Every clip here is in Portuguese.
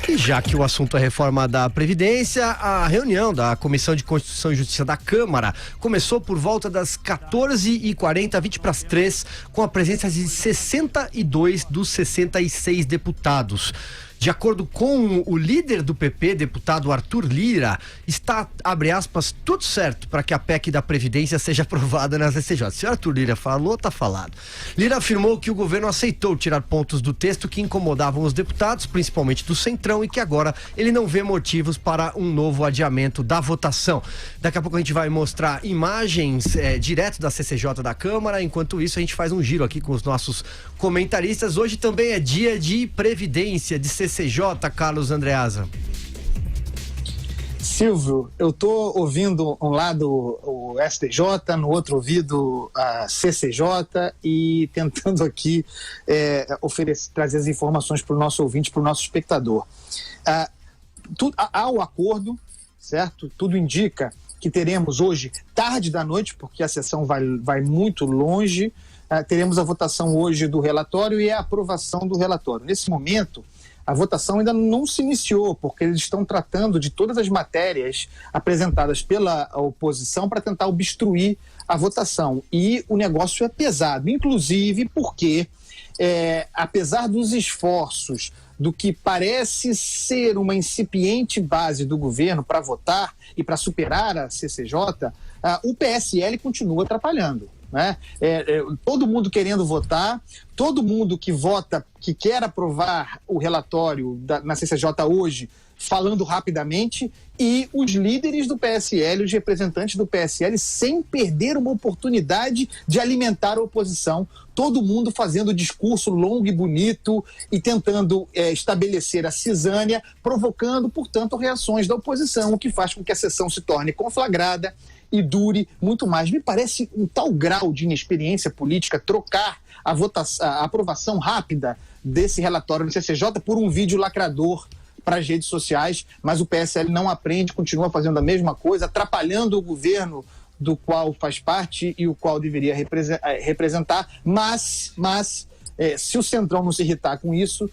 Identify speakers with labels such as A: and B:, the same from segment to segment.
A: E já que o assunto é reforma da Previdência, a reunião da Comissão de Constituição e Justiça da Câmara começou por volta das 14h40, 20 para as 3, com a presença de 62 dos 66 deputados. De acordo com o líder do PP, deputado Arthur Lira, está, abre aspas, tudo certo para que a PEC da Previdência seja aprovada na CCJ. Se o Arthur Lira falou, tá falado. Lira afirmou que o governo aceitou tirar pontos do texto que incomodavam os deputados, principalmente do Centrão, e que agora ele não vê motivos para um novo adiamento da votação. Daqui a pouco a gente vai mostrar imagens direto da CCJ da Câmara. Enquanto isso, a gente faz um giro aqui com os nossos comentaristas. Hoje também é dia de Previdência, de CCJ, Carlos Andreasa.
B: Silvio, eu tô ouvindo um lado o STJ, no outro ouvido a CCJ e tentando aqui trazer as informações para o nosso ouvinte, para o nosso espectador. Há o acordo, certo? Tudo indica que teremos hoje, tarde da noite, porque a sessão vai muito longe, teremos a votação hoje do relatório e a aprovação do relatório. Nesse momento, a votação ainda não se iniciou, porque eles estão tratando de todas as matérias apresentadas pela oposição para tentar obstruir a votação. E o negócio é pesado, inclusive porque, apesar dos esforços do que parece ser uma incipiente base do governo para votar e para superar a CCJ, o PSL continua atrapalhando. Né? Todo mundo querendo votar, todo mundo que vota, que quer aprovar o relatório na CCJ hoje, falando rapidamente, e os líderes do PSL, os representantes do PSL, sem perder uma oportunidade de alimentar a oposição, todo mundo fazendo discurso longo e bonito e tentando estabelecer a cisânia, provocando, portanto, reações da oposição, o que faz com que a sessão se torne conflagrada e dure muito mais. Me parece um tal grau de inexperiência política trocar a aprovação rápida desse relatório no CCJ por um vídeo lacrador para as redes sociais, mas o PSL não aprende, continua fazendo a mesma coisa, atrapalhando o governo do qual faz parte e o qual deveria representar, mas se o Centrão não se irritar com isso,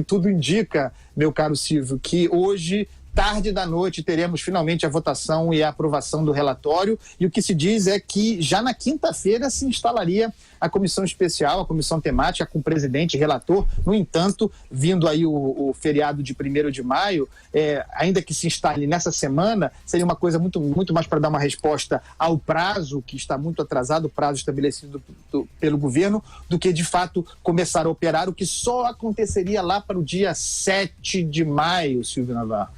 B: tudo indica, meu caro Silvio, que hoje, tarde da noite, teremos finalmente a votação e a aprovação do relatório, e o que se diz é que já na quinta-feira se instalaria a comissão especial, a comissão temática com presidente e relator. No entanto, vindo aí o feriado de 1º de maio, ainda que se instale nessa semana, seria uma coisa muito, muito mais para dar uma resposta ao prazo, que está muito atrasado, o prazo estabelecido pelo governo, do que de fato começar a operar, o que só aconteceria lá para o dia 7 de maio, Silvio Navarro.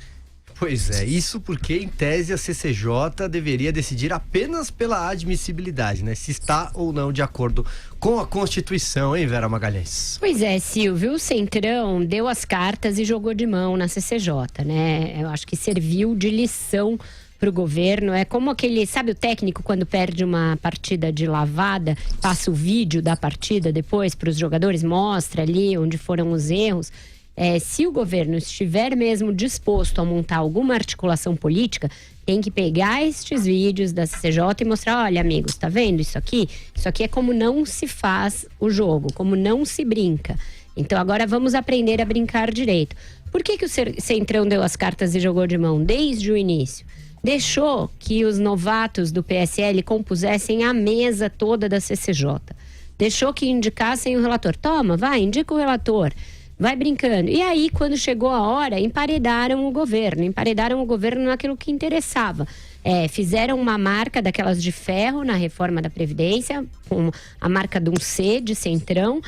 A: Pois é, isso porque, em tese, a CCJ deveria decidir apenas pela admissibilidade, né? Se está ou não de acordo com a Constituição, hein, Vera Magalhães?
C: Pois é, Silvio, o Centrão deu as cartas e jogou de mão na CCJ, né? Eu acho que serviu de lição para o governo. É como aquele, sabe o técnico quando perde uma partida de lavada, passa o vídeo da partida depois para os jogadores, mostra ali onde foram os erros. Se o governo estiver mesmo disposto a montar alguma articulação política, tem que pegar estes vídeos da CCJ e mostrar, olha, amigos, tá vendo isso aqui? Isso aqui é como não se faz o jogo, como não se brinca. Então agora vamos aprender a brincar direito. Por que o Centrão deu as cartas e jogou de mão desde o início? Deixou que os novatos do PSL compusessem a mesa toda da CCJ. Deixou que indicassem o relator. Toma, vai, indica o relator. Vai brincando. E aí, quando chegou a hora, emparedaram o governo naquilo que interessava. Fizeram uma marca daquelas de ferro na reforma da Previdência, com a marca de um C, de Centrão,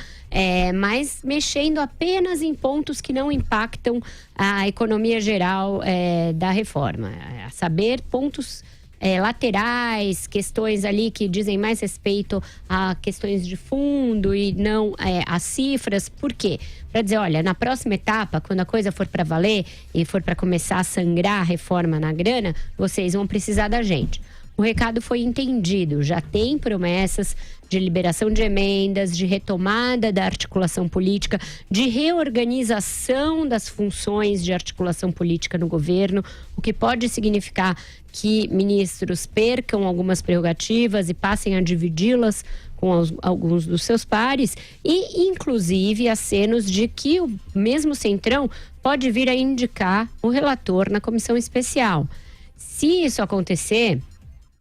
C: mas mexendo apenas em pontos que não impactam a economia geral da reforma. A saber, pontos laterais, questões ali que dizem mais respeito a questões de fundo e não a cifras. Por quê? Para dizer, olha, na próxima etapa, quando a coisa for para valer e for para começar a sangrar a reforma na grana, vocês vão precisar da gente. O recado foi entendido, já tem promessas de liberação de emendas, de retomada da articulação política, de reorganização das funções de articulação política no governo, o que pode significar que ministros percam algumas prerrogativas e passem a dividi-las com alguns dos seus pares, e inclusive acenos de que o mesmo Centrão pode vir a indicar o relator na comissão especial. Se isso acontecer,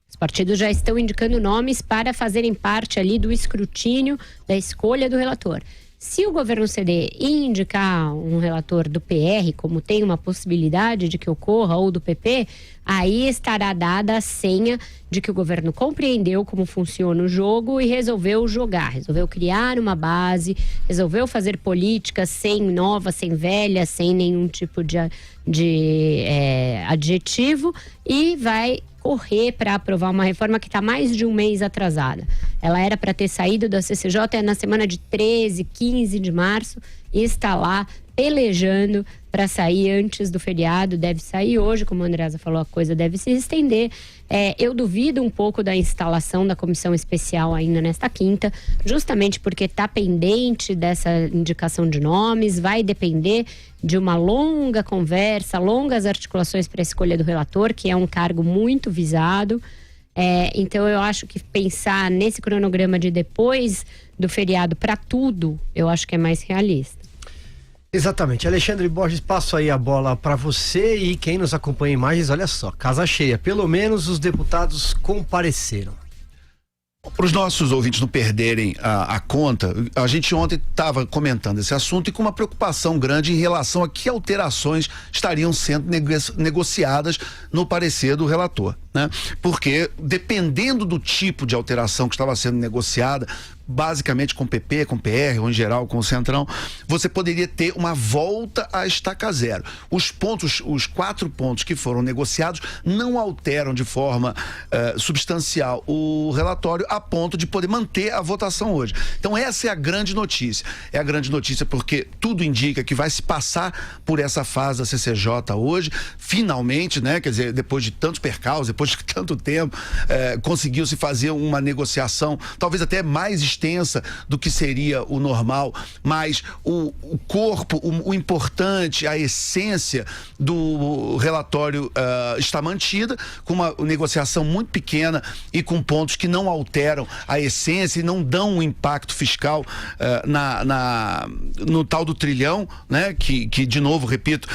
C: os partidos já estão indicando nomes para fazerem parte ali do escrutínio da escolha do relator. Se o governo ceder e indicar um relator do PR, como tem uma possibilidade de que ocorra, ou do PP, aí estará dada a senha de que o governo compreendeu como funciona o jogo e resolveu jogar, resolveu criar uma base, resolveu fazer políticas sem nova, sem velha, sem nenhum tipo de adjetivo, e vai correr para aprovar uma reforma que está mais de um mês atrasada. Ela era para ter saído da CCJ na semana de 13, 15 de março e está lá pelejando para sair antes do feriado. Deve sair hoje, como a Andreasa falou, a coisa deve se estender. Eu duvido um pouco da instalação da comissão especial ainda nesta quinta, justamente porque está pendente dessa indicação de nomes, vai depender de uma longa conversa, longas articulações para a escolha do relator, que é um cargo muito visado. Então eu acho que pensar nesse cronograma de depois do feriado para tudo, eu acho que é mais realista.
A: Exatamente. Alexandre Borges, passo aí a bola para você, e quem nos acompanha em imagens, olha só, casa cheia, pelo menos os deputados compareceram.
D: Para os nossos ouvintes não perderem a conta, a gente ontem estava comentando esse assunto e com uma preocupação grande em relação a que alterações estariam sendo negociadas no parecer do relator, né? Porque dependendo do tipo de alteração que estava sendo negociada, basicamente com o PP, com o PR, ou em geral com o Centrão, você poderia ter uma volta à estaca zero. Os 4 pontos que foram negociados não alteram de forma substancial o relatório a ponto de poder manter a votação hoje. Então essa é a grande notícia. É a grande notícia porque tudo indica que vai se passar por essa fase da CCJ hoje, finalmente, né? Quer dizer, depois de tantos percalços, depois de tanto tempo, conseguiu-se fazer uma negociação, talvez até mais extensa do que seria o normal, mas o corpo, o importante, a essência do relatório está mantida, com uma negociação muito pequena e com pontos que não alteram a essência e não dão um impacto fiscal no tal do trilhão, né? Que de novo, repito,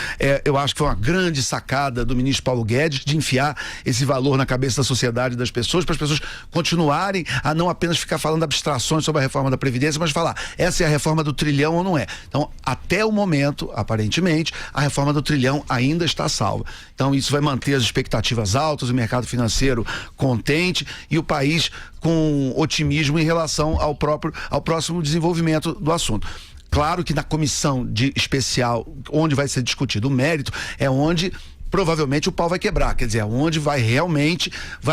D: eu acho que foi uma grande sacada do ministro Paulo Guedes de enfiar esse valor na cabeça da sociedade e das pessoas, para as pessoas continuarem a não apenas ficar falando abstrações sobre a reforma da Previdência, mas falar, essa é a reforma do trilhão ou não é? Então, até o momento, aparentemente, a reforma do trilhão ainda está salva. Então, isso vai manter as expectativas altas, o mercado financeiro contente e o país com otimismo em relação ao próximo desenvolvimento do assunto. Claro que na comissão especial, onde vai ser discutido o mérito, é onde provavelmente o pau vai quebrar, quer dizer, onde vai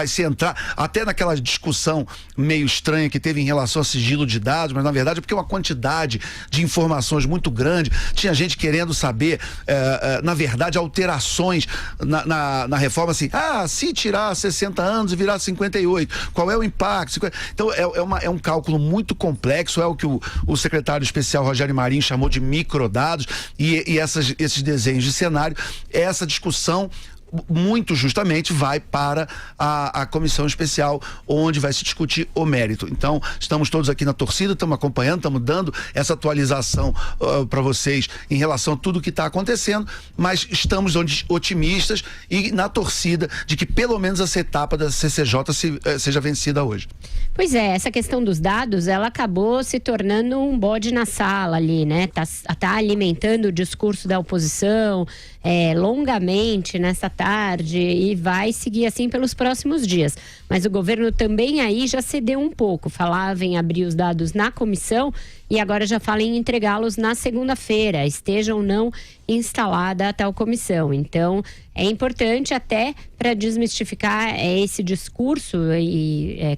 D: se entrar, até naquela discussão meio estranha que teve em relação a sigilo de dados, mas na verdade é porque uma quantidade de informações muito grande, tinha gente querendo saber, na verdade, alterações na reforma, assim, se tirar 60 anos e virar 58, qual é o impacto? Então é um cálculo muito complexo, é o que o secretário especial Rogério Marinho chamou de microdados, e esses desenhos de cenário, essa discussão muito justamente vai para a comissão especial, onde vai se discutir o mérito. Então, estamos todos aqui na torcida, estamos acompanhando, estamos dando essa atualização para vocês em relação a tudo que está acontecendo, mas estamos otimistas e na torcida de que pelo menos essa etapa da CCJ seja vencida hoje.
C: Pois é, essa questão dos dados, ela acabou se tornando um bode na sala ali, né? Tá alimentando o discurso da oposição longamente nessa tarde e vai seguir assim pelos próximos dias. Mas o governo também aí já cedeu um pouco, falava em abrir os dados na comissão e agora já fala em entregá-los na segunda-feira, esteja ou não instalada a tal comissão. Então, é importante até para desmistificar esse discurso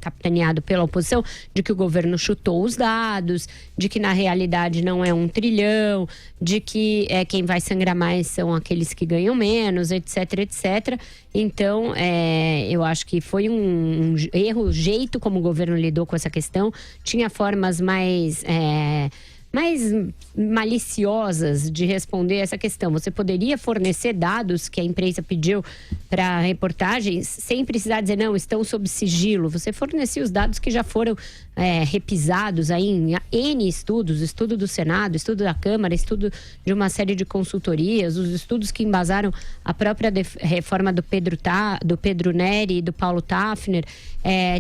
C: capitaneado pela oposição de que o governo chutou os dados, de que na realidade não é 1 trilhão, de que quem vai sangrar mais são aqueles que ganham menos, etc, etc. Então, eu acho que foi um erro, o jeito como o governo lidou com essa questão. Tinha formas mais mais maliciosas de responder essa questão. Você poderia fornecer dados que a imprensa pediu para reportagens sem precisar dizer, não, estão sob sigilo. Você fornecia os dados que já foram repisados aí em N estudos, estudo do Senado, estudo da Câmara, estudo de uma série de consultorias, os estudos que embasaram a própria reforma do Pedro Neri e do Paulo Tafner.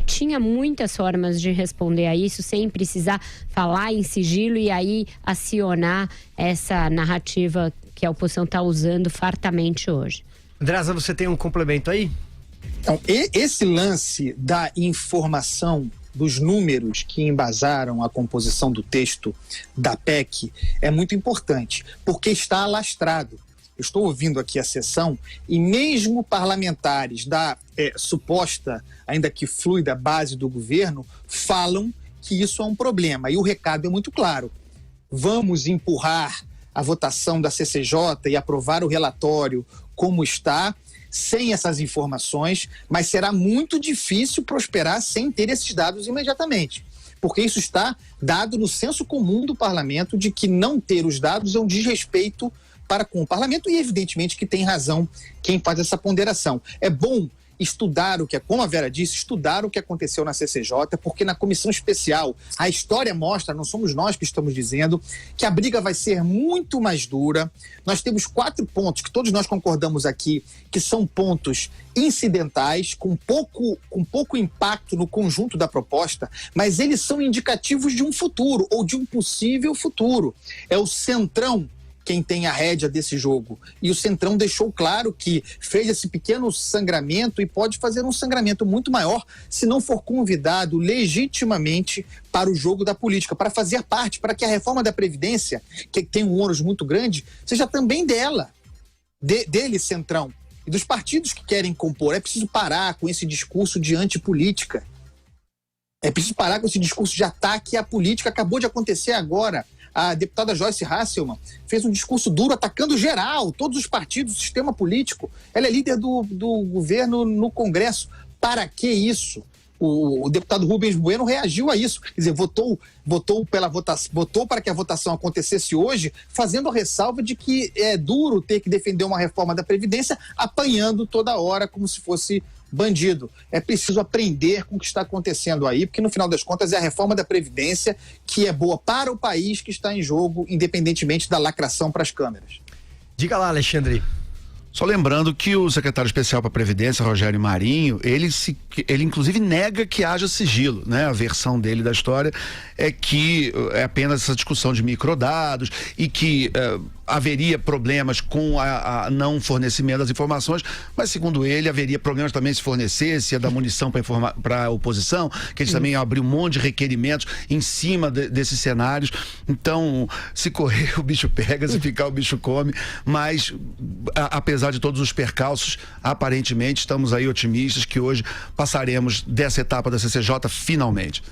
C: Tinha muitas formas de responder a isso sem precisar falar em sigilo e aí acionar essa narrativa que a oposição está usando fartamente hoje.
A: Andresa, você tem um complemento aí?
B: Então, esse lance da informação dos números que embasaram a composição do texto da PEC é muito importante, porque está alastrado. Eu estou ouvindo aqui a sessão e mesmo parlamentares da suposta, ainda que fluida, base do governo, falam que isso é um problema. E o recado é muito claro. Vamos empurrar a votação da CCJ e aprovar o relatório como está, sem essas informações, mas será muito difícil prosperar sem ter esses dados imediatamente. Porque isso está dado no senso comum do parlamento de que não ter os dados é um desrespeito para com o parlamento e evidentemente que tem razão quem faz essa ponderação. É bom estudar como a Vera disse, estudar o que aconteceu na CCJ, porque na comissão especial a história mostra, não somos nós que estamos dizendo, que a briga vai ser muito mais dura. Nós temos 4 pontos que todos nós concordamos aqui, que são pontos incidentais, com pouco impacto no conjunto da proposta, mas eles são indicativos de um futuro, ou de um possível futuro. É o Centrão quem tem a rédea desse jogo. E o Centrão deixou claro que fez esse pequeno sangramento e pode fazer um sangramento muito maior se não for convidado legitimamente para o jogo da política, para fazer parte, para que a reforma da Previdência, que tem um ônus muito grande, seja também dele, Centrão, e dos partidos que querem compor. É preciso parar com esse discurso de antipolítica. É preciso parar com esse discurso de ataque à política. Acabou de acontecer agora. A deputada Joyce Hasselmann fez um discurso duro atacando geral, todos os partidos, o sistema político. Ela é líder do governo no Congresso. Para que isso? O deputado Rubens Bueno reagiu a isso. Quer dizer, votou para que a votação acontecesse hoje, fazendo a ressalva de que é duro ter que defender uma reforma da Previdência apanhando toda hora como se fosse bandido. É preciso aprender com o que está acontecendo aí, porque no final das contas é a reforma da Previdência que é boa para o país que está em jogo, independentemente da lacração para as câmeras.
A: Diga lá, Alexandre.
D: Só lembrando que o secretário especial para a Previdência, Rogério Marinho, ele inclusive nega que haja sigilo, né? A versão dele da história é que é apenas essa discussão de microdados e que haveria problemas com a não fornecimento das informações, mas segundo ele haveria problemas também se fornecesse, ia dar munição para a oposição, que eles também abriu um monte de requerimentos em cima desses cenários. Então, se correr o bicho pega, se ficar o bicho come, mas apesar de todos os percalços, aparentemente estamos aí otimistas que hoje passaremos dessa etapa da CCJ finalmente.